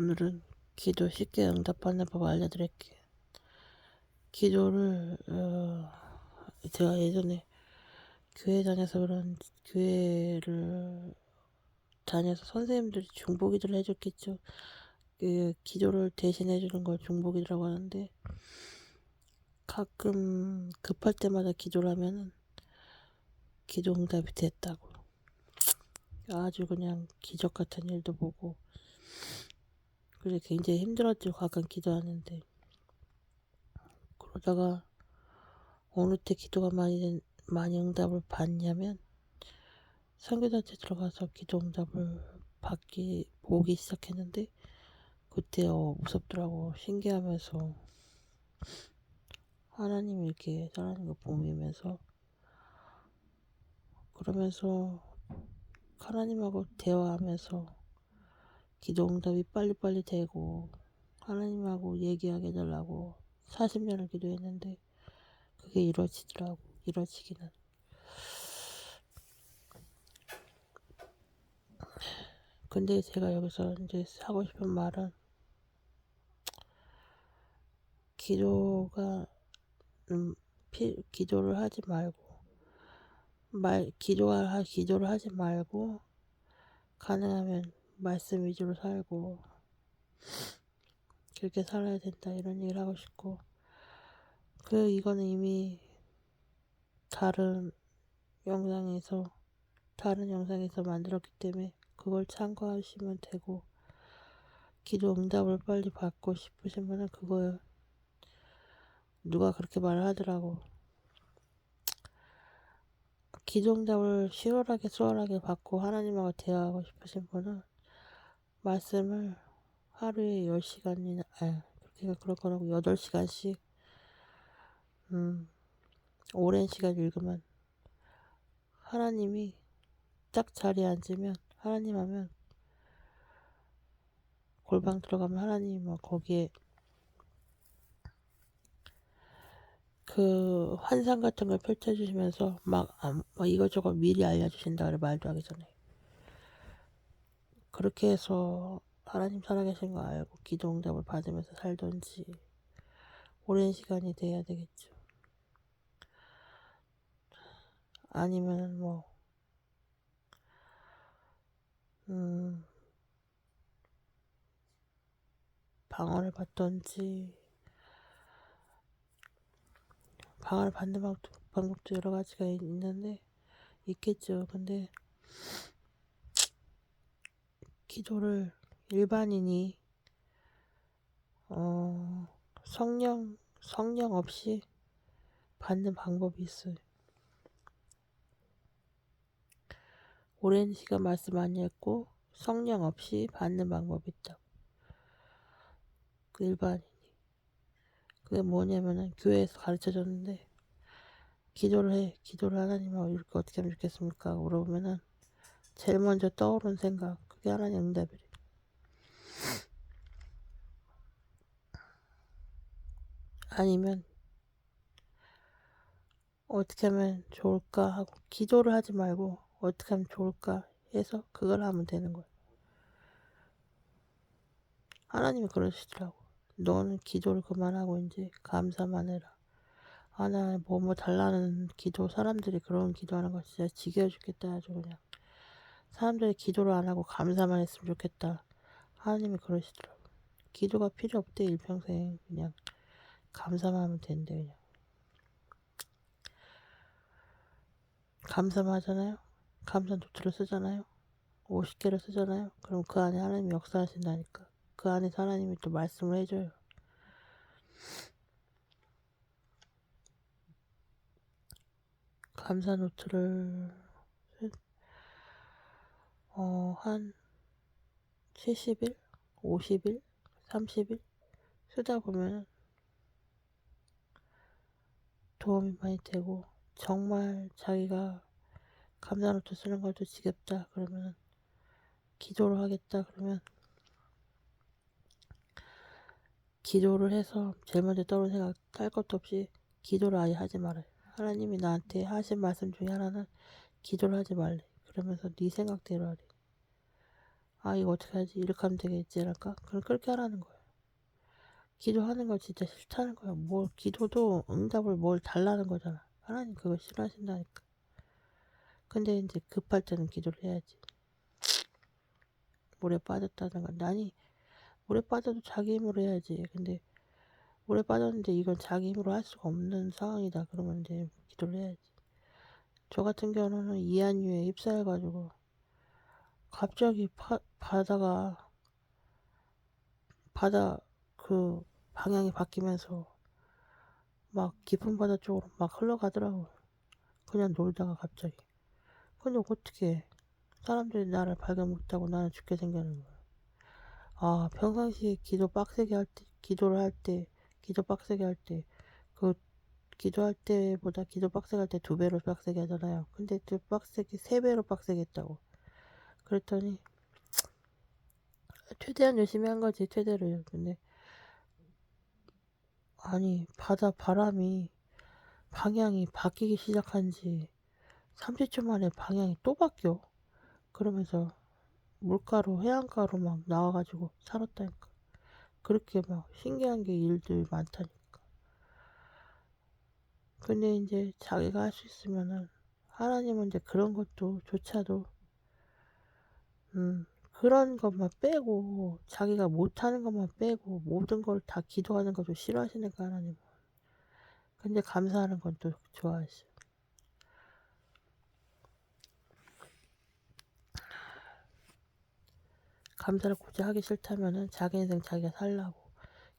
오늘은 기도 쉽게 응답하는 법 알려드릴게요. 기도를 제가 예전에 교회 다녀서 교회를 다녀서 선생님들이 중보기도를 해줬겠죠. 그 기도를 대신해주는 걸 중보기도라고 하는데, 가끔 급할 때마다 기도를 하면은 기도 응답이 됐다고. 아주 그냥 기적 같은 일도 보고, 그래 굉장히 힘들었죠. 가끔 기도하는데. 그러다가 어느 때 기도가 많이 응답을 받냐면, 선교단체 들어가서 기도 응답을 보기 시작했는데, 그때 무섭더라고. 신기하면서 하나님이 이렇게 살아있는 거 보면서, 그러면서 하나님하고 대화하면서 기도 응답이 빨리빨리 되고, 하나님하고 얘기하게 해달라고 40년을 기도했는데 그게 이루어지기는. 근데 제가 여기서 이제 하고 싶은 말은, 기도가 기도를 하지 말고 기도를 하지 말고 가능하면 말씀 위주로 살고 그렇게 살아야 된다, 이런 얘기를 하고 싶고, 이거는 이미 다른 영상에서 만들었기 때문에 그걸 참고하시면 되고, 기도 응답을 빨리 받고 싶으신 분은 그거요. 누가 그렇게 말을 하더라고. 기도 응답을 수월하게 받고 하나님하고 대화하고 싶으신 분은 말씀을 하루에 10시간이나, 그럴 거라고 8시간씩, 오랜 시간 읽으면, 하나님이 딱 자리에 앉으면, 하나님 하면, 골방 들어가면 하나님이 막 거기에 그 환상 같은 걸 펼쳐주시면서 막 이것저것 미리 알려주신다 그래, 말도 하기 전에. 그렇게 해서 하나님 살아계신 거 알고 기도 응답을 받으면서 살던지, 오랜 시간이 돼야 되겠죠. 아니면 방언을 받던지. 방언을 받는 방법도 여러 가지가 있겠죠. 근데 기도를 일반인이 성령 없이 받는 방법이 있어요. 오랜 시간 말씀 많이 했고 성령 없이 받는 방법이 있다고. 그 일반인이. 그게 뭐냐면은, 교회에서 가르쳐줬는데, 기도를 하나님하고 이렇게 어떻게 하면 좋겠습니까? 물어보면은 제일 먼저 떠오르는 생각, 그게 하나님 응답이래. 아니면 어떻게 하면 좋을까 하고, 기도를 하지 말고 어떻게 하면 좋을까 해서 그걸 하면 되는 거야. 하나님이 그러시더라고. 너는 기도를 그만하고 이제 감사만 해라. 나 뭐 달라는 기도, 사람들이 그런 기도하는 거 진짜 지겨워 죽겠다. 아주 그냥 사람들이 기도를 안 하고 감사만 했으면 좋겠다. 하나님이 그러시더라고. 기도가 필요 없대. 일평생 그냥 감사만 하면 된대. 그냥 감사만 하잖아요. 감사 노트를 쓰잖아요. 50개를 쓰잖아요. 그럼 그 안에 하나님이 역사하신다니까. 그 안에서 하나님이 또 말씀을 해줘요. 감사 노트를 한 70일, 50일, 30일 쓰다 보면 도움이 많이 되고, 정말 자기가 감사 노트 쓰는 것도 지겹다 그러면, 기도를 하겠다 그러면, 기도를 해서 제일 먼저 떠오르는 생각 할 것도 없이 기도를 아예 하지 말아요. 하나님이 나한테 하신 말씀 중에 하나는 기도를 하지 말래. 그러면서 네 생각대로 하래. 아 이거 어떻게 하지? 이렇게 하면 되겠지랄까? 그럼 그렇게 하라는 거야. 기도하는 거 진짜 싫다는 거야. 뭘 기도도 응답을 뭘 달라는 거잖아. 하나님 그거 싫어하신다니까. 근데 이제 급할 때는 기도를 해야지. 물에 빠졌다는 건 아니 물에 빠져도 자기 힘으로 해야지. 근데 물에 빠졌는데 이건 자기 힘으로 할 수가 없는 상황이다. 그러면 이제 기도를 해야지. 저 같은 경우는 이한유에 휩싸여가지고 갑자기 바다 그 방향이 바뀌면서 막 깊은 바다 쪽으로 막 흘러가더라고. 그냥 놀다가 갑자기. 근데 어떻게 사람들이 나를 발견 못하고 나는 죽게 생기는 거야. 아 평상시에 기도 빡세게 할 때 그 기도할 때보다 기도 빡세게 할 때 2배로 빡세게 하잖아요. 근데 또 빡세게 3배로 빡세게 했다고. 그랬더니 최대한 열심히 한 거지 최대로. 근데 아니 바다 바람이 방향이 바뀌기 시작한 지 30초 만에 방향이 또 바뀌어. 그러면서 물가로 해안가로 막 나와가지고 살았다니까. 그렇게 막 신기한 게 일들 많다니까. 근데 이제 자기가 할 수 있으면은 하나님은 이제 그런 것도 조차도 그런 것만 빼고 자기가 못하는 것만 빼고 모든 걸 다 기도하는 것도 싫어하시니까 하나님. 근데 감사하는 건 또 좋아하시. 감사를 굳이 하기 싫다면은 자기 인생 자기가 살라고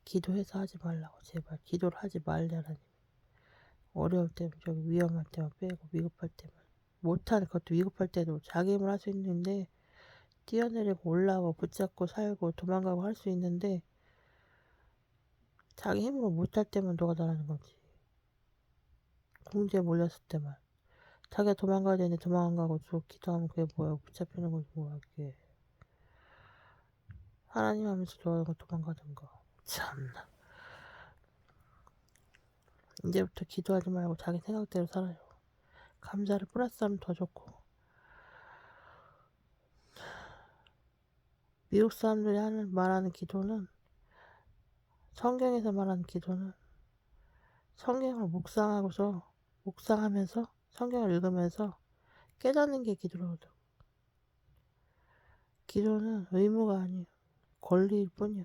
기도해서 하지 말라고 제발 기도를 하지 말자라니. 어려울 때 저기 위험할 때만 빼고 위급할 때만 못하는 것도 위급할 때도 자기 힘을 할 수 있는데 뛰어내리고 올라가고 붙잡고 살고 도망가고 할 수 있는데 자기 힘으로 못할 때만 너가 나라는 거지. 공주에 몰렸을 때만 자기가 도망가야 되는데 도망 안 가고 쭉 기도하면 그게 뭐야. 붙잡히는 거지 뭐야 그게. 하나님 하면서 너가 도망가던가. 참나. 이제부터 기도하지 말고 자기 생각대로 살아요. 감사를 플러스하면 더 좋고. 미국 사람들이 말하는 기도는 성경에서 말하는 기도는 성경을 묵상하면서 성경을 읽으면서 깨닫는 게 기도로거든. 기도는 의무가 아니야. 권리일 뿐이야.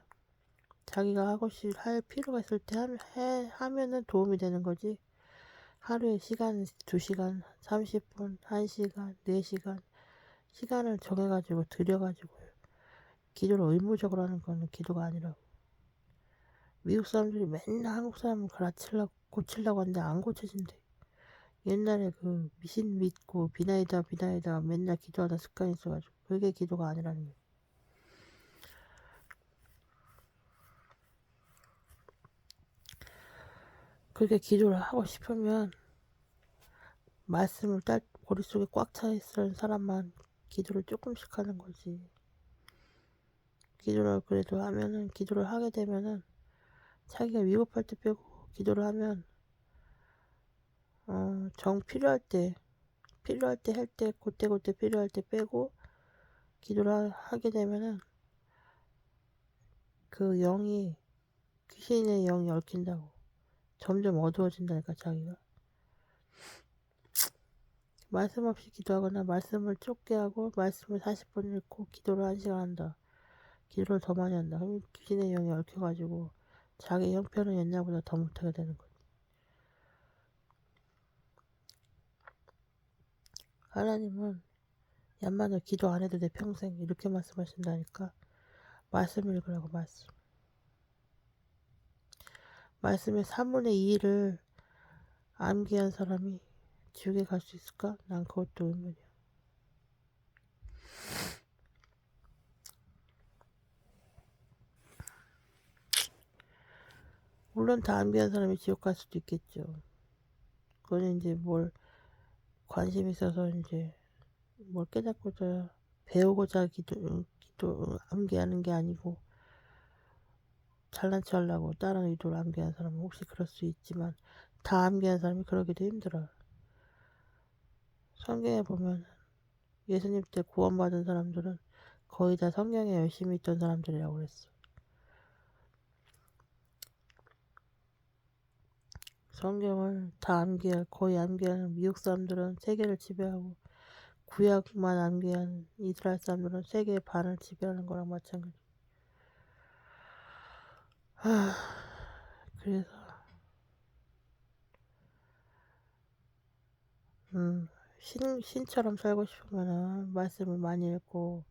자기가 할 필요가 있을 때 하면은 도움이 되는 거지. 하루에 시간 2시간, 30분, 1시간, 4시간 시간을 정해가지고 들여가지고 기도를 의무적으로 하는 거는 기도가 아니라고. 미국 사람들이 맨날 한국 사람을 고치려고 하는데 안 고쳐진대. 옛날에 그 미신 믿고 비나이다 맨날 기도하다 습관이 있어가지고 그게 기도가 아니라는 거야. 그렇게 기도를 하고 싶으면 말씀을 머릿속에 꽉 차 있는 사람만 기도를 조금씩 하는 거지. 기도를 그래도 하면은 기도를 하게 되면은 자기가 위급할 때 빼고 기도를 하면 정 필요할 때 할 때 그때 필요할 때 빼고 기도를 하게 되면은 그 귀신의 영이 얽힌다고 점점 어두워진다니까 자기가. 말씀 없이 기도하거나 말씀을 좁게 하고 말씀을 40분 읽고 기도를 1시간 한다. 기도를 더 많이 한다. 그럼 귀신의 영이 얽혀가지고 자기 형편은 옛날보다 더 못하게 되는 거지. 하나님은 얌마 너 기도 안 해도 돼 평생 이렇게 말씀하신다니까. 말씀 읽으라고 말씀. 말씀의 3분의 2를 암기한 사람이 지옥에 갈 수 있을까? 난 그것도 의문이야. 물론 다 암기한 사람이 지옥 갈 수도 있겠죠. 그건 이제 뭘 관심 있어서 이제 뭘 깨닫고자 배우고자 암기하는 게 아니고 잘난 체 하려고 다른 의도로 암기한 사람은 혹시 그럴 수 있지만 다 암기한 사람이 그러기도 힘들어. 성경에 보면 예수님 때 구원받은 사람들은 거의 다 성경에 열심히 있던 사람들이라고 그랬어. 성경을 다 거의 암기하는 미국 사람들은 세계를 지배하고, 구약만 암기한 이스라엘 사람들은 세계의 반을 지배하는 거랑 마찬가지. 그래서 신처럼 살고 싶으면은 말씀을 많이 읽고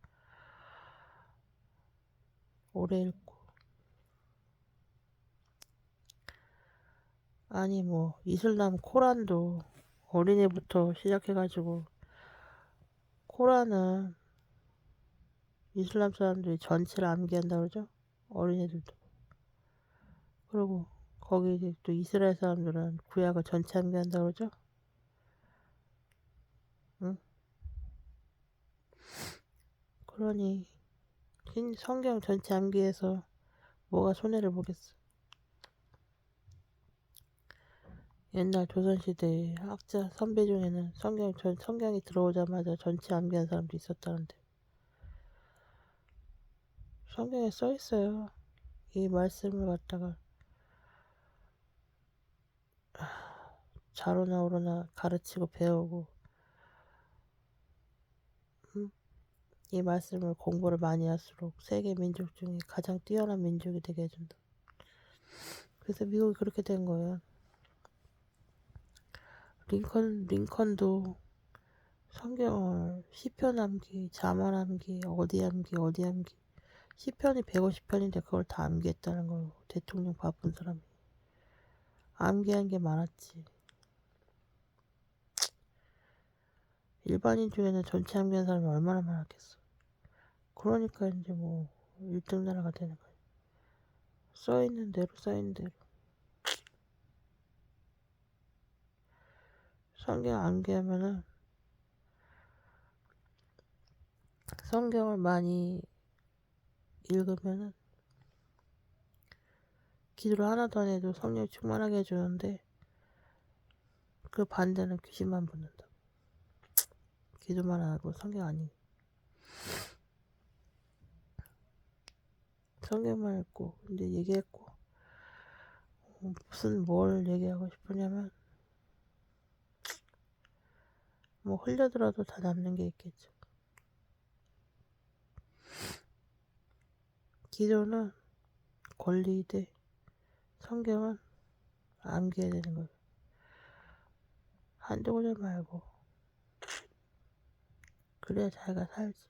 오래 읽고, 아니 뭐 이슬람 코란도 어린애부터 시작해가지고, 코란은 이슬람 사람들이 전체를 암기한다 그러죠. 어린애들도. 그리고 거기 또 이스라엘 사람들은 구약을 전체 암기한다 그러죠. 응? 그러니 성경 전체 암기해서 뭐가 손해를 보겠어. 옛날 조선시대 학자 선배 중에는 성경이 들어오자마자 전체 암기한 사람도 있었다는데. 성경에 써 있어요. 이 말씀을 갖다가 좌로나 우로나 가르치고 배우고, 이 말씀을 공부를 많이 할수록 세계 민족 중에 가장 뛰어난 민족이 되게 해준다. 그래서 미국이 그렇게 된 거예요. 링컨도 성경을 시편 암기, 자만 암기, 어디 암기, 어디 암기, 시편이 150편인데 그걸 다 암기했다는 거. 대통령 바쁜 사람이 암기한 게 많았지. 일반인 중에는 전체 암기한 사람이 얼마나 많았겠어. 그러니까 이제 뭐 1등 나라가 되는 거야. 써있는 대로 써있는 대로. 성경 암기하면은, 성경을 많이 읽으면은 기도를 하나도 안 해도 성령이 충만하게 해주는데, 그 반대는 귀신만 붙는다. 기도만 안 하고 성경 아니. 성경만 읽고 이제 얘기했고, 무슨 뭘 얘기하고 싶으냐면, 뭐 흘려들어도 다 남는 게 있겠죠. 기도는 권리이되 성경은 암기해야 되는 거예요. 한두 구절 말고. 그래야 자기가 살지.